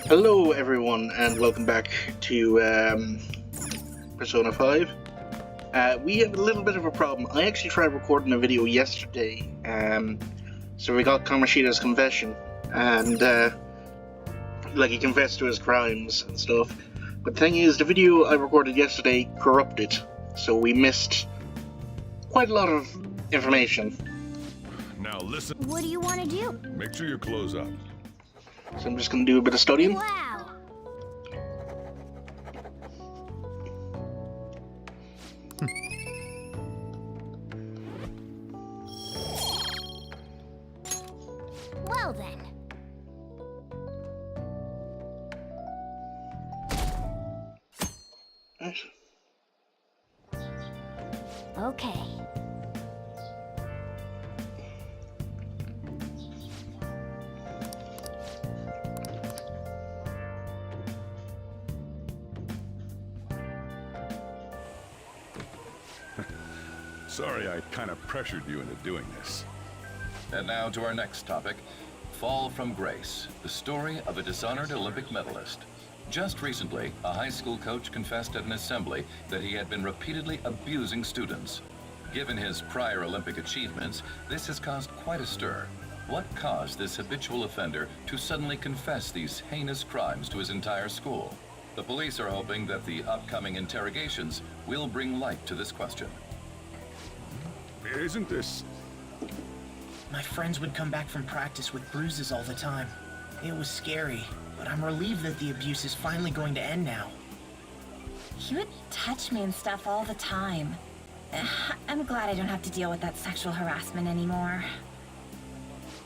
Hello everyone and welcome back to Persona 5. We have a little bit of a problem. I actually tried recording a video yesterday, so we got Komosida's confession, and he confessed to his crimes and stuff. But the thing is, the video I recorded yesterday corrupted, so we missed quite a lot of information. Now listen. What do you want to do? Make sure you close up. So I'm just going to do a bit of studying. Wow. Well then. Nice. Okay. Sorry I kind of pressured you into doing this. And now to our next topic, Fall from Grace, the story of a dishonored Olympic medalist. Just recently, a high school coach confessed at an assembly that he had been repeatedly abusing students. Given his prior Olympic achievements, this has caused quite a stir. What caused this habitual offender to suddenly confess these heinous crimes to his entire school? The police are hoping that the upcoming interrogations will bring light to this question. Isn't this... My friends would come back from practice with bruises all the time. It was scary, but I'm relieved that the abuse is finally going to end now. He would touch me and stuff all the time. I'm glad I don't have to deal with that sexual harassment anymore.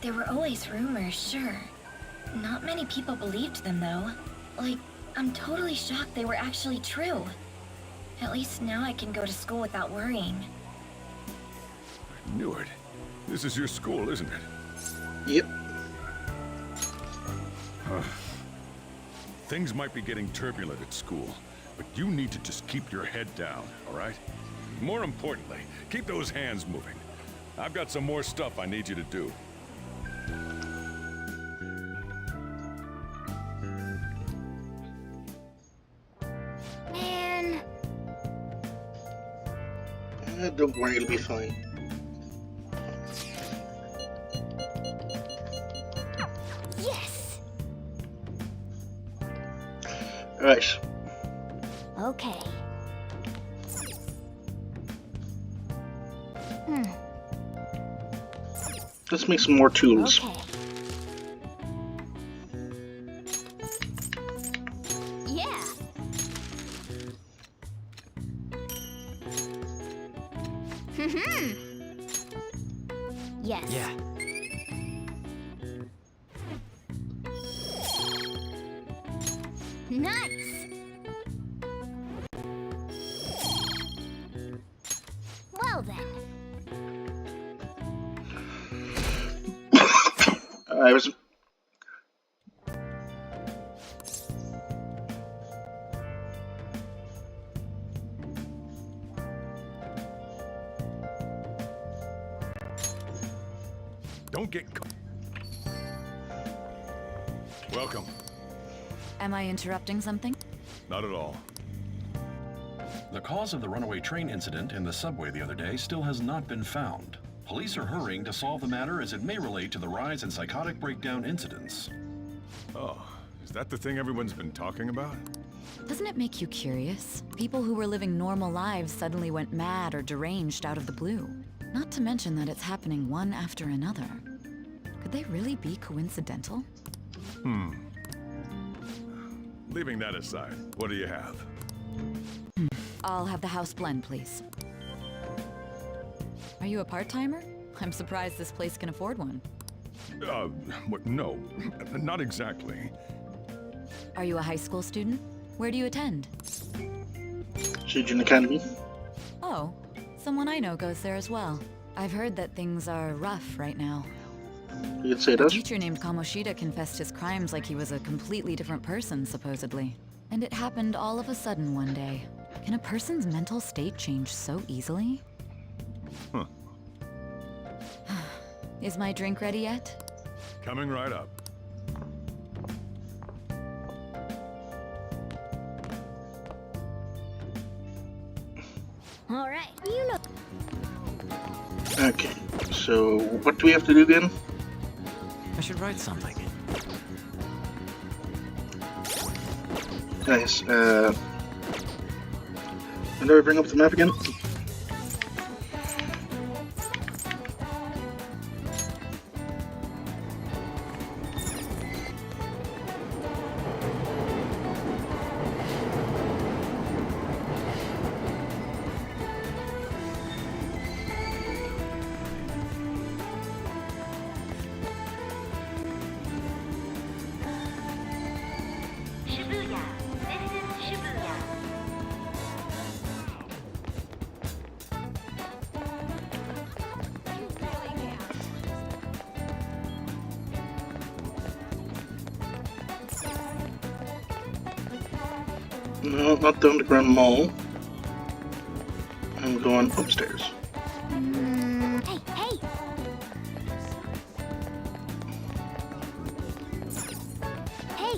There were always rumors, sure. Not many people believed them, though. Like, I'm totally shocked they were actually true. At least now I can go to school without worrying. Knew it. This is your school, isn't it? Yep. Things might be getting turbulent at school, but you need to just keep your head down, all right? More importantly, keep those hands moving. I've got some more stuff I need you to do. Man. Don't worry, it'll be fine. Yes. Right. Okay. Let's make some more tools. Okay. Yeah. Yes. Yeah. Nice. Well then. I was... Don't get... Welcome. Am I interrupting something? Not at all. The cause of the runaway train incident in the subway the other day still has not been found. Police are hurrying to solve the matter as it may relate to the rise in psychotic breakdown incidents. Oh, is that the thing everyone's been talking about? Doesn't it make you curious? People who were living normal lives suddenly went mad or deranged out of the blue. Not to mention that it's happening one after another. Could they really be coincidental? Leaving that aside, what do you have? I'll have the house blend, please. Are you a part-timer? I'm surprised this place can afford one. No, not exactly. Are you a high school student? Where do you attend? Shijin Academy. Oh, someone I know goes there as well. I've heard that things are rough right now. You could say A that. teacher named Komosida confessed his crimes like he was a completely different person, supposedly. And it happened all of a sudden one day. Can a person's mental state change so easily? Huh. Is my drink ready yet? Coming right up. All right, you know. Okay, so what do we have to do again? I should write something. Nice. When do I bring up the map again? Shibuya. This is Shibuya. No, not the underground mall. I'm going upstairs. Hey, hey! Hey!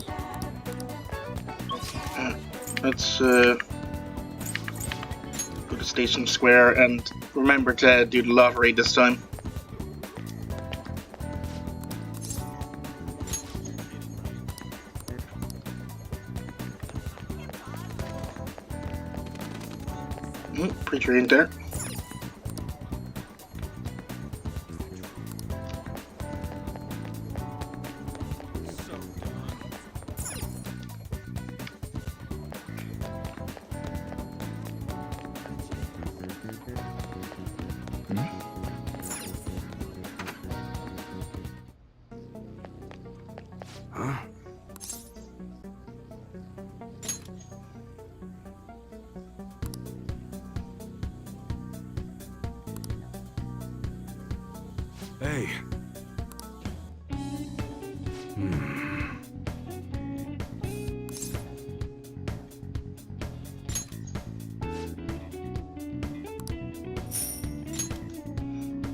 Let's go to Station Square and remember to do the lottery this time. Preacher ain't there. Hey.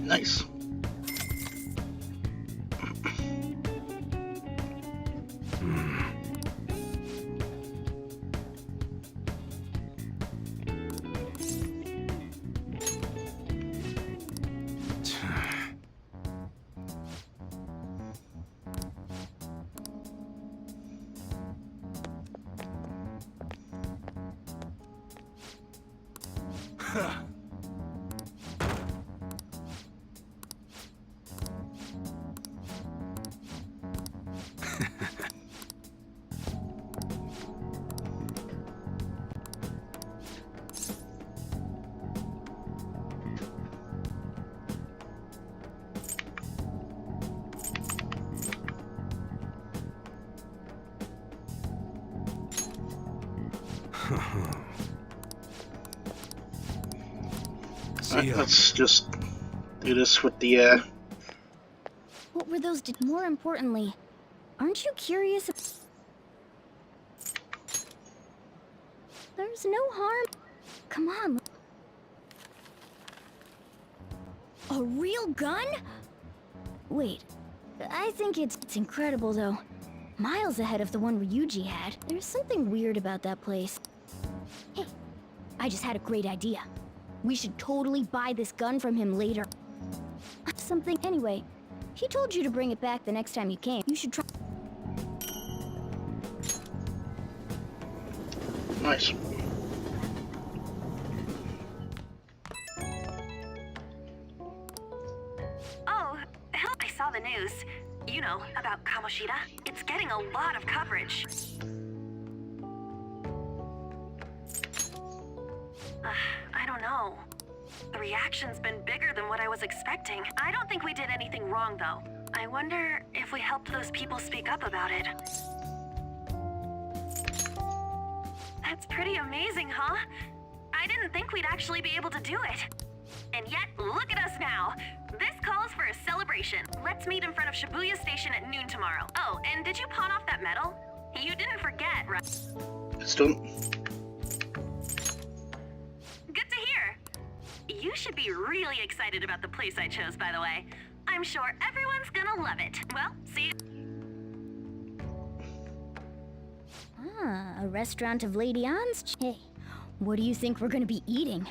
Nice. Let's just do this with the What were those? More importantly, aren't you curious? There's no harm. Come on. A real gun? Wait, I think it's incredible though. Miles ahead of the one Ryuji had. There's something weird about that place. Hey, I just had a great idea. We should totally buy this gun from him later. Something anyway. He told you to bring it back the next time you came. You should try. nice. Oh, I saw the news. You know, about Komosida. It's getting a lot of coverage. I don't know. The reaction's been bigger than what I was expecting. I don't think we did anything wrong, though. I wonder if we helped those people speak up about it. That's pretty amazing, huh? I didn't think we'd actually be able to do it. And yet, look at us now. This calls for a celebration. Let's meet in front of Shibuya Station at noon tomorrow. Oh, and did you pawn off that medal? You didn't forget, right? It's done. Good to hear. You should be really excited about the place I chose, by the way. I'm sure everyone's gonna love it. Well, see you. Ah, a restaurant of Lady Ann's. Hey, what do you think we're gonna be eating?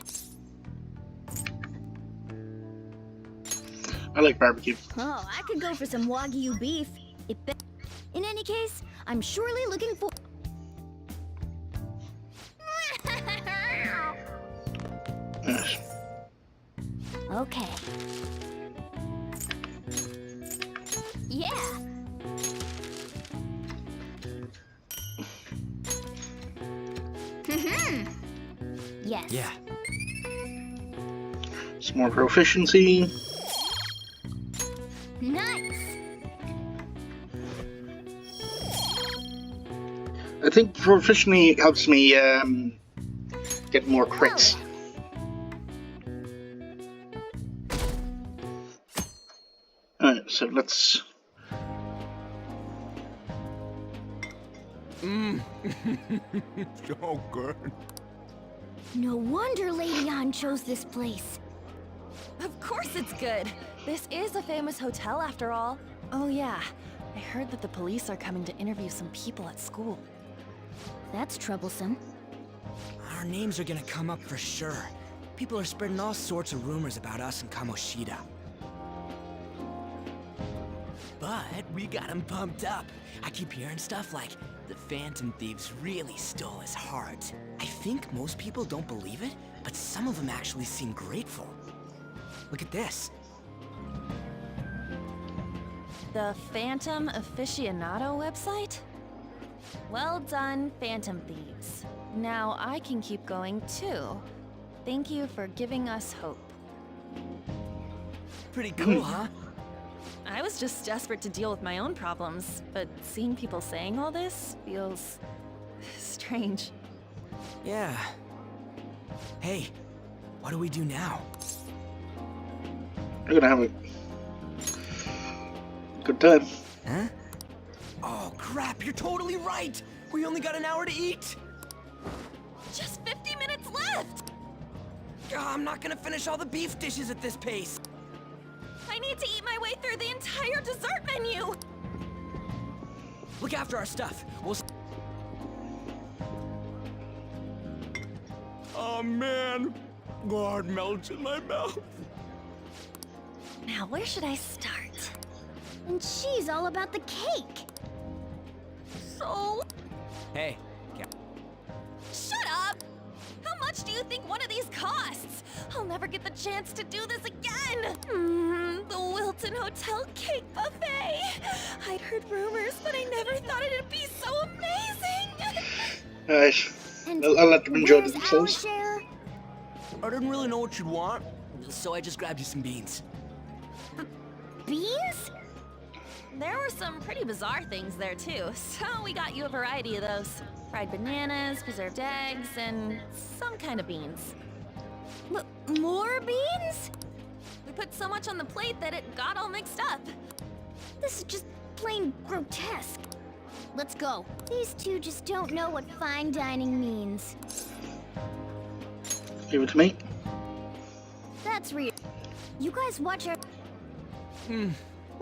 I like barbecue. Oh, I could go for some Wagyu beef. In any case, I'm surely looking for... Yes. Okay. Yeah. Yes. Yeah. Some more proficiency. Nice. I think proficiency helps me get more crits. Alright, so let's... So good. No wonder Lady An chose this place. Of course it's good. This is a famous hotel after all. Oh yeah, I heard that the police are coming to interview some people at school. That's troublesome. Our names are gonna come up for sure. People are spreading all sorts of rumors about us in Komosida. But we got him pumped up. I keep hearing stuff like, the Phantom Thieves really stole his heart. I think most people don't believe it, but some of them actually seem grateful. Look at this. The Phantom Aficionado website? Well done, Phantom Thieves. Now I can keep going too. Thank you for giving us hope. Pretty cool, huh? I was just desperate to deal with my own problems, but seeing people saying all this feels strange. Yeah. Hey, what do we do now? We're gonna have a good time. Huh? Oh crap, you're totally right! We only got an hour to eat! Just 50 minutes left! I'm not gonna finish all the beef dishes at this pace! I need to eat my way through the entire dessert menu! Look after our stuff. We'll... Oh man, God melts in my mouth. Now, where should I start? And she's all about the cake. So... Hey. Shut up! How much do you think one of these costs? I'll never get the chance to do this again! The Wilton Hotel Cake Buffet! I'd heard rumors, but I never thought it'd be so amazing! Alright, And I'll let them enjoy where's our themselves. share? I didn't really know what you'd want, so I just grabbed you some beans. Beans? There were some pretty bizarre things there too, so we got you a variety of those. Fried bananas, preserved eggs, and some kind of beans. More beans? We put so much on the plate that it got all mixed up. This is just plain grotesque. Let's go. These two just don't know what fine dining means. Give it to me. That's real. You guys watch our...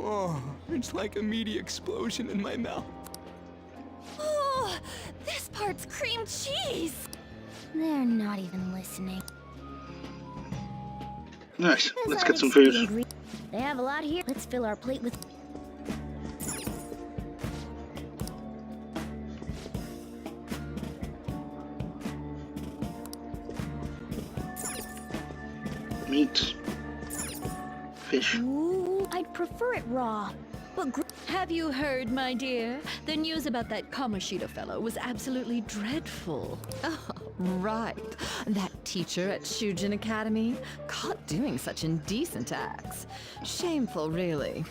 Oh, it's like a meaty explosion in my mouth. Oh, this part's cream cheese! They're not even listening. Nice, As let's I'd get some expect food. the ingre- They have a lot here. Let's fill our plate with... Meat. Fish. Ooh, I'd prefer it raw. But Have you heard, my dear? The news about that Komosida fellow was absolutely dreadful. Oh, right. That teacher at Shujin Academy, caught doing such indecent acts. Shameful, really.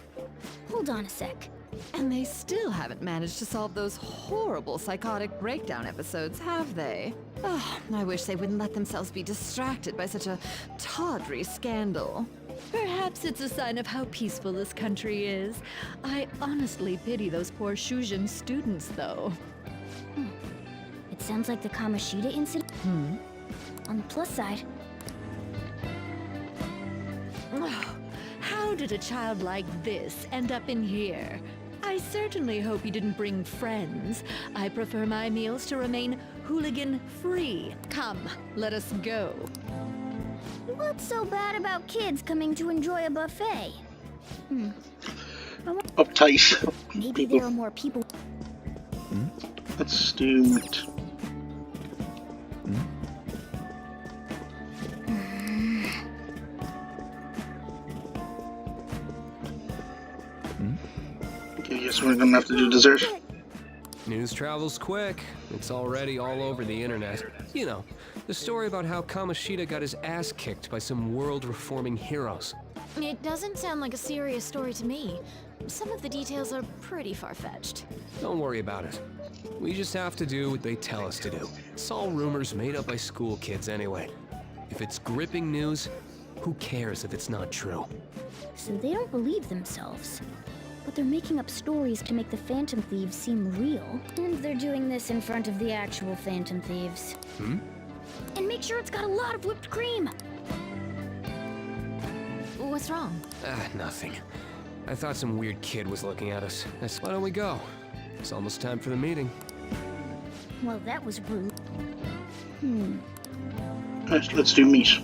hold on a sec. And they still haven't managed to solve those horrible psychotic breakdown episodes, have they? Oh, I wish they wouldn't let themselves be distracted by such a tawdry scandal. Perhaps it's a sign of how peaceful this country is. I honestly pity those poor Shujin students, though. It sounds like the Komosida incident. On the plus side, Oh, how did a child like this end up in here? I certainly hope you didn't bring friends. I prefer my meals to remain hooligan-free. Come, let us go. what's so bad about kids coming to enjoy a buffet? uptight. Maybe there are more people. Let's do it. Okay, guess we're gonna have to do dessert. News travels quick. It's already all over the internet. You know, the story about how Komosida got his ass kicked by some world-reforming heroes. It doesn't sound like a serious story to me. Some of the details are pretty far-fetched. Don't worry about it. We just have to do what they tell us to do. It's all rumors made up by school kids anyway. If it's gripping news, who cares if it's not true? So they don't believe themselves. But they're making up stories to make the Phantom Thieves seem real. And they're doing this in front of the actual Phantom Thieves. And make sure it's got a lot of whipped cream! What's wrong? Nothing. I thought some weird kid was looking at us. Why don't we go? It's almost time for the meeting. Well, that was rude. Let's do meat.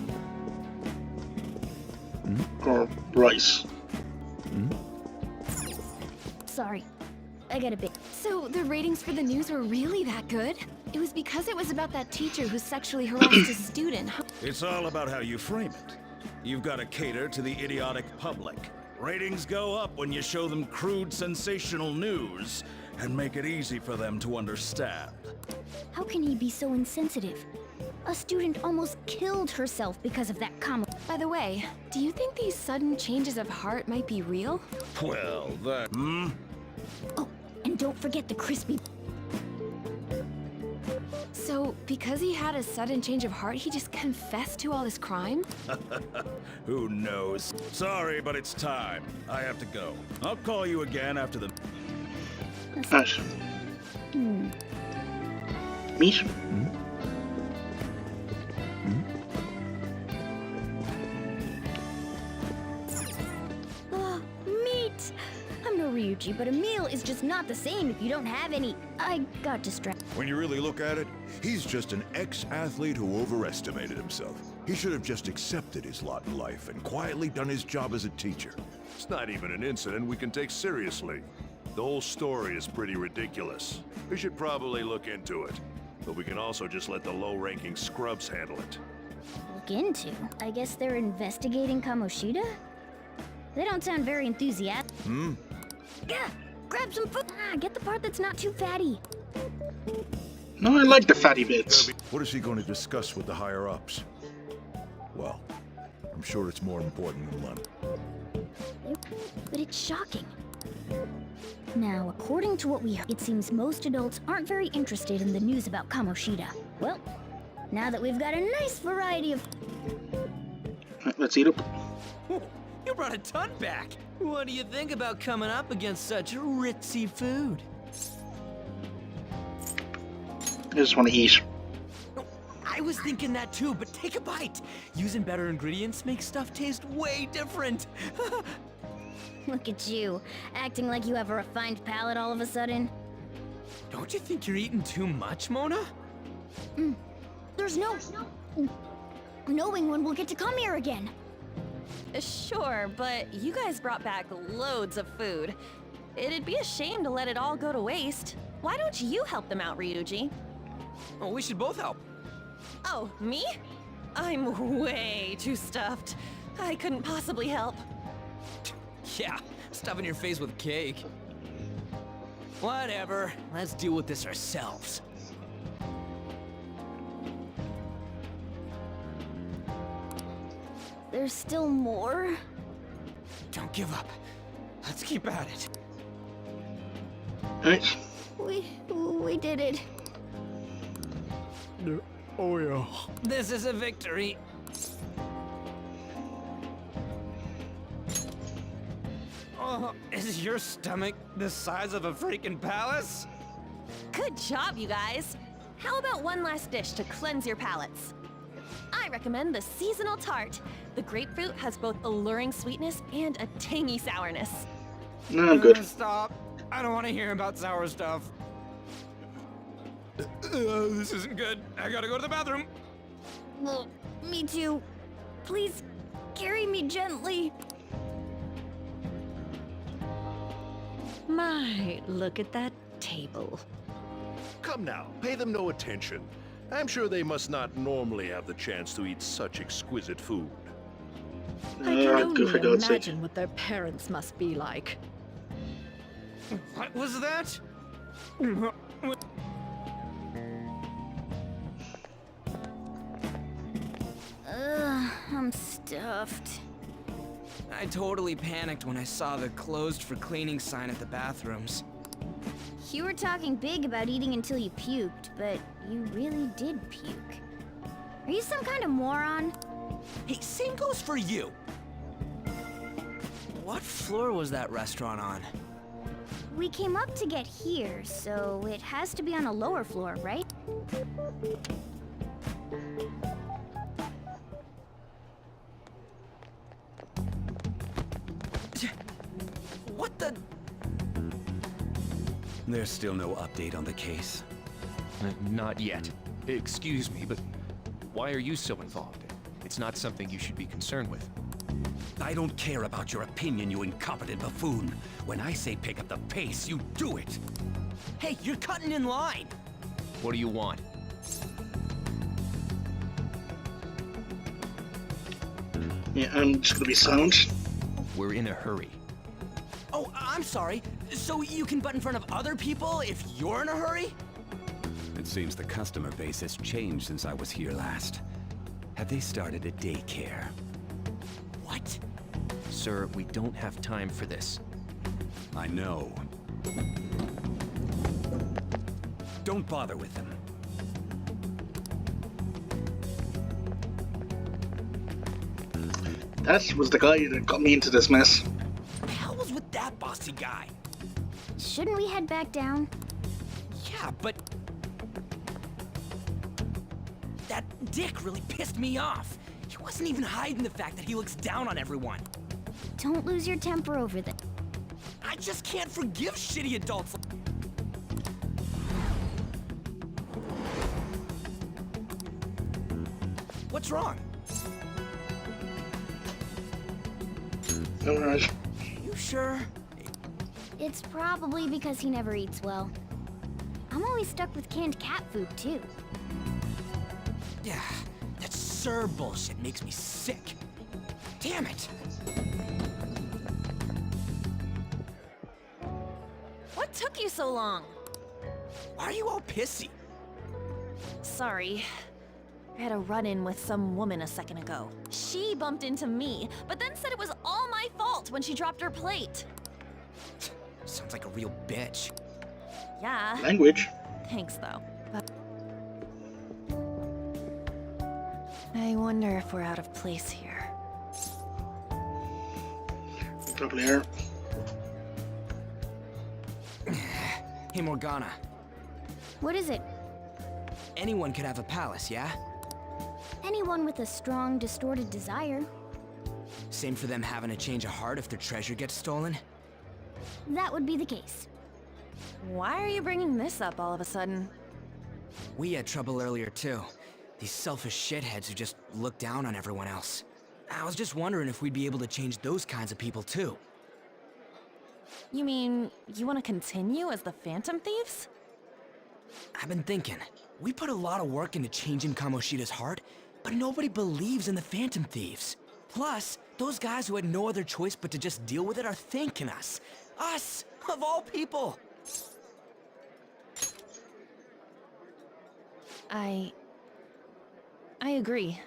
Or rice. Sorry. I got a bit. So the ratings for the news were really that good? It was because it was about that teacher who sexually harassed a student, huh? It's all about how you frame it. You've got to cater to the idiotic public. Ratings go up when you show them crude, sensational news and make it easy for them to understand. How can he be so insensitive? A student almost killed herself because of that comment. By the way, do you think these sudden changes of heart might be real? Well, that... Oh, and don't forget the crispy... So, because he had a sudden change of heart, he just confessed to all this crime? Who knows? Sorry, but it's time. I have to go. I'll call you again after the... Nice. Meat? Meat! I'm no Ryuji, but a meal is just not the same if you don't have any. I got distracted. When you really look at it, he's just an ex-athlete who overestimated himself. He should have just accepted his lot in life and quietly done his job as a teacher. It's not even an incident we can take seriously. The whole story is pretty ridiculous. We should probably look into it. But we can also just let the low-ranking scrubs handle it. Look into? I guess they're investigating Komosida? They don't sound very enthusiastic. Yeah, grab some food. Get the part that's not too fatty. No, I like the fatty bits. What is he going to discuss with the higher-ups? Well, I'm sure it's more important than money. But it's shocking. Now, according to what we heard, it seems most adults aren't very interested in the news about Komosida. Well, now that we've got a nice variety of... Let's eat up. You brought a ton back. What do you think about coming up against such ritzy food? I just want to eat. I was thinking that too, but take a bite. Using better ingredients makes stuff taste way different. Look at you, acting like you have a refined palate all of a sudden. Don't you think you're eating too much, Mona? There's no... knowing when we'll get to come here again. Sure, but you guys brought back loads of food. It'd be a shame to let it all go to waste. Why don't you help them out, Ryuji? Oh, we should both help. Oh, me? I'm way too stuffed. I couldn't possibly help. Yeah, stuffing your face with cake. Whatever, let's deal with this ourselves. There's still more? Don't give up. Let's keep at it. Alright. We did it. Oh yeah. This is a victory. Oh, is your stomach the size of a freaking palace? Good job, you guys. How about one last dish to cleanse your palates? I recommend the seasonal tart. The grapefruit has both alluring sweetness and a tangy sourness. No, I'm good. Stop. I don't want to hear about sour stuff. This isn't good. I gotta go to the bathroom. Well, me too. Please, carry me gently. My, look at that table. Come now, pay them no attention. I'm sure they must not normally have the chance to eat such exquisite food. I can Good for only God's sake. imagine what their parents must be like. What was that? Ugh, I'm stuffed. I totally panicked when I saw the closed for cleaning sign at the bathrooms. You were talking big about eating until you puked, but you really did puke. Are you some kind of moron? Hey, same goes for you. What floor was that restaurant on? We came up to get here, so it has to be on a lower floor, right? What the? There's still no update on the case. Not yet. Excuse me, but why are you so involved? It's not something you should be concerned with. I don't care about your opinion, you incompetent buffoon. When I say pick up the pace, you do it. Hey, you're cutting in line. What do you want? Yeah, I'm just gonna be silent. We're in a hurry. Oh, I'm sorry. So you can butt in front of other people if you're in a hurry? It seems the customer base has changed since I was here last. Have they started a daycare? What? Sir, we don't have time for this. I know. Don't bother with them. That was the guy that got me into this mess. What the hell was with that bossy guy? Shouldn't we head back down? Yeah, but... that dick really pissed me off. He wasn't even hiding the fact that he looks down on everyone. Don't lose your temper over this. I just can't forgive shitty adults. What's wrong? Alright. You sure? It's probably because he never eats well. I'm always stuck with canned cat food, too. Yeah, that sir bullshit makes me sick. Damn it! What took you so long? Why are you all pissy? Sorry. I had a run-in with some woman a second ago. She bumped into me, but then said it was all my fault when she dropped her plate. Sounds like a real bitch. Yeah. Language. Thanks, though. But I wonder if we're out of place here. Probably are. Hey, Morgana. What is it? Anyone could have a palace, yeah? Anyone with a strong, distorted desire. Same for them having a change of heart if their treasure gets stolen? That would be the case. Why are you bringing this up all of a sudden? We had trouble earlier, too. These selfish shitheads who just look down on everyone else. I was just wondering if we'd be able to change those kinds of people, too. You mean, you want to continue as the Phantom Thieves? I've been thinking. We put a lot of work into changing Komosida's heart, but nobody believes in the Phantom Thieves. Plus, those guys who had no other choice but to just deal with it are thanking us. Us, of all people! I agree.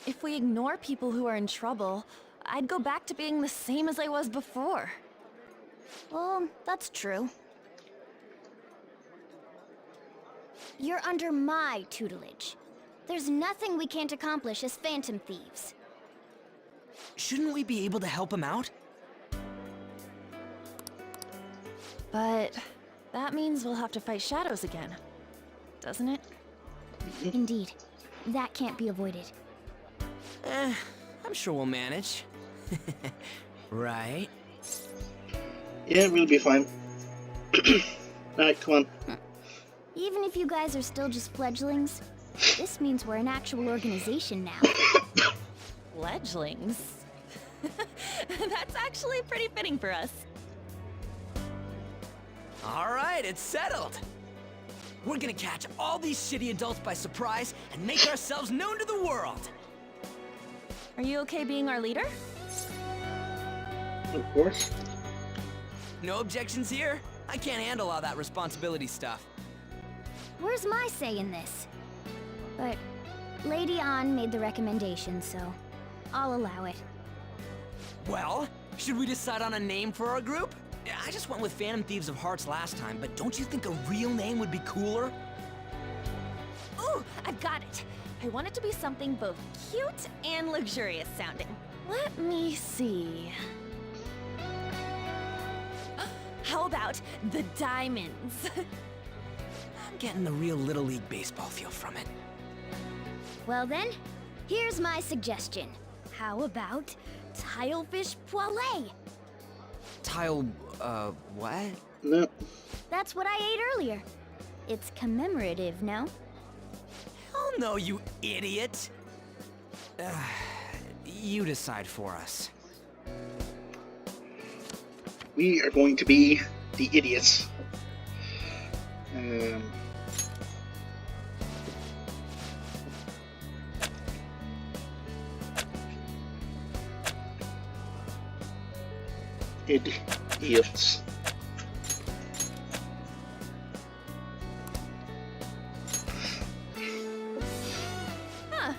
If we ignore people who are in trouble, I'd go back to being the same as I was before. Well, that's true. You're under my tutelage. There's nothing we can't accomplish as Phantom Thieves. Shouldn't we be able to help him out? But that means we'll have to fight shadows again, doesn't it? Indeed. That can't be avoided. I'm sure we'll manage. Right? Yeah, we'll be fine. Alright, come on. Even if you guys are still just fledglings, this means we're an actual organization now. Fledglings? That's actually pretty fitting for us. All right, it's settled. We're gonna catch all these shitty adults by surprise and make ourselves known to the world. Are you okay being our leader? Of course. No objections here? I can't handle all that responsibility stuff. Where's my say in this? But Lady An made the recommendation, so I'll allow it. Well, should we decide on a name for our group? I just went with Phantom Thieves of Hearts last time, but don't you think a real name would be cooler? Ooh, I've got it. I want it to be something both cute and luxurious sounding. Let me see. How about the Diamonds? I'm getting the real Little League Baseball feel from it. Well then, here's my suggestion. How about Tilefish Poêlée? What? No. That's what I ate earlier. It's commemorative, no? Oh no, you idiot! You decide for us. We are going to be the idiots. Idiots. Huh,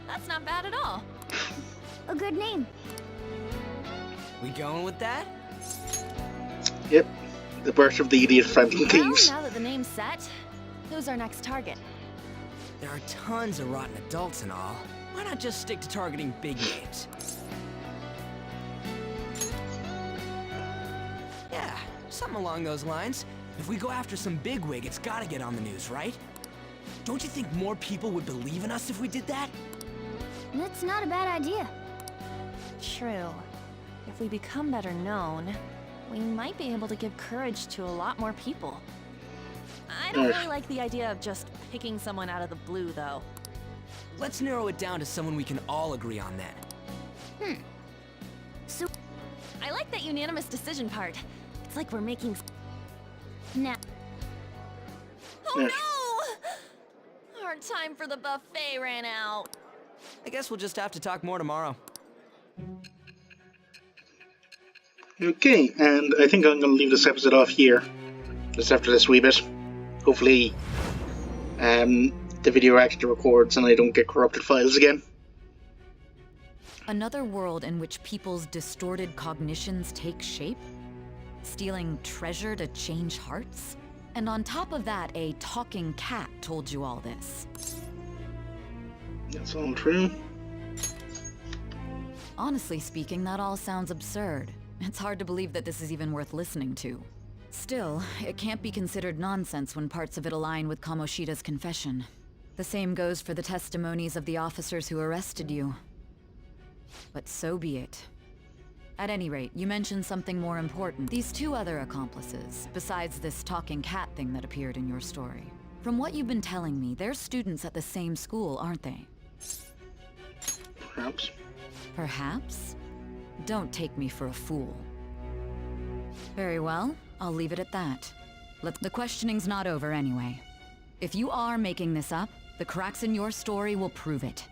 that's not bad at all. A good name. We going with that? Yep. The birth of the idiot Phantom Well, Thieves. now that the name's set, who's our next target? There are tons of rotten adults and all. Why not just stick to targeting big names? Yeah, something along those lines. If we go after some bigwig, it's gotta get on the news, right? Don't you think more people would believe in us if we did that? That's not a bad idea. True. If we become better known, we might be able to give courage to a lot more people. I don't really like the idea of just picking someone out of the blue, though. Let's narrow it down to someone we can all agree on then. So, I like that unanimous decision part. It's like we're making... now, Oh no! Our time for the buffet ran out. I guess we'll just have to talk more tomorrow. Okay, and I think I'm going to leave this episode off here. Just after this wee bit. Hopefully, the video actually records and I don't get corrupted files again. Another world in which people's distorted cognitions take shape? Stealing treasure to change hearts? And on top of that, a talking cat told you all this. That's all true. Honestly speaking, that all sounds absurd. It's hard to believe that this is even worth listening to. Still, it can't be considered nonsense when parts of it align with Komosida's confession. The same goes for the testimonies of the officers who arrested you. But so be it. At any rate, you mentioned something more important. These two other accomplices, besides this talking cat thing that appeared in your story. From what you've been telling me, they're students at the same school, aren't they? Perhaps. Perhaps? Don't take me for a fool. Very well, I'll leave it at that. The questioning's not over anyway. If you are making this up, the cracks in your story will prove it.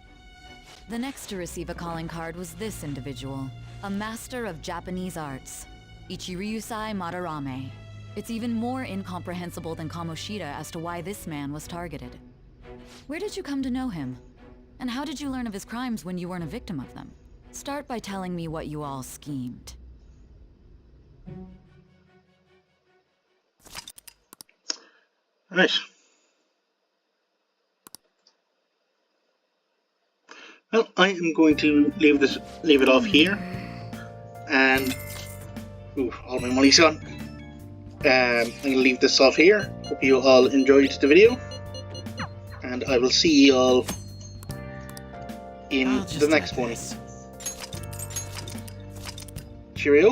The next to receive a calling card was this individual, a master of Japanese arts, Ichiryusai Madarame. It's even more incomprehensible than Komosida as to why this man was targeted. Where did you come to know him? And how did you learn of his crimes when you weren't a victim of them? Start by telling me what you all schemed. Nice. Well, I am going to leave it off here, and all my money's gone. I'm going to leave this off here. Hope you all enjoyed the video, and I will see you all in the next one. Cheerio.